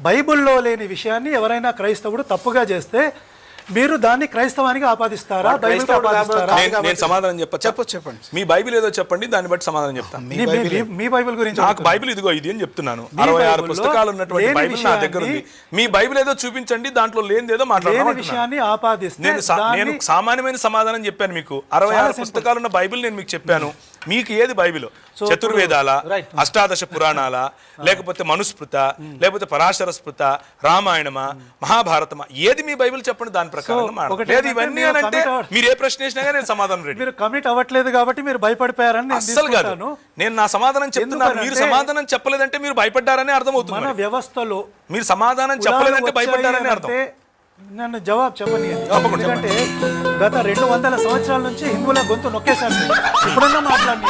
బైబిల్లో లేని విషయాన్ని ఎవరైనా క్రైస్తవుడు తప్పుగా చేస్తే మీరు దాన్ని క్రైస్తవానికి ఆపాదిస్తారా? బైబిల్కి ఆపాదిస్తారా? నేను సమాధానం చెప్పండి. మీ బైబిల్ ఏదో చెప్పండి, దాన్ని బట్టి సమాధానం చెప్తాను. మీ బైబిల్ గురించి నాకు బైబిల్ ఇదిగో ఇది అని చెప్తున్నాను. 66 పుస్తకాలు ఉన్నటువంటి బైబిల్ నా దగ్గర ఉంది. మీ బైబిల్ ఏదో చూపించండి, దాంట్లో లేనిదేదో మాట్లాడాలి. విషయాన్ని ఆపాదిస్తే నేను సామాన్యమైన సమాధానం చెప్పాను మీకు. 66 పుస్తకాలు ఉన్న బైబిల్ నేను మీకు చెప్పాను. మీకు ఏది బైబిల్? చతుర్వేదాల, అష్టాదశ పురాణాల, లేకపోతే మనుస్మృత, లేకపోతే పరాశర స్మృత, రామాయణమా, మహాభారతమా, ఏది మీ బైబిల్ చెప్పండి, దాని ప్రకారం లేదు. ఇవన్నీ అంటే మీరు ఏ ప్రశ్న వేసినా నేను సమాధానం రెడీ. మీరు కమిట్ అవ్వట్లేదు కాబట్టి మీరు భయపడిపోయారని అస్సలు కాదు. నేను నా సమాధానం చెప్తున్నాను. మీరు సమాధానం చెప్పలేదంటే మీరు భయపడ్డారని అర్థమవుతుంది. మన వ్యవస్థలో మీరు సమాధానం చెప్పలేదంటే భయపడ్డారని అర్థం. నన్ను జవాబు చెప్పని, ఎందుకంటే గత 200 సంవత్సరాల నుంచి హిందువుల గొంతు నొక్కేశారు. ఇప్పుడన్నా మాట్లాడి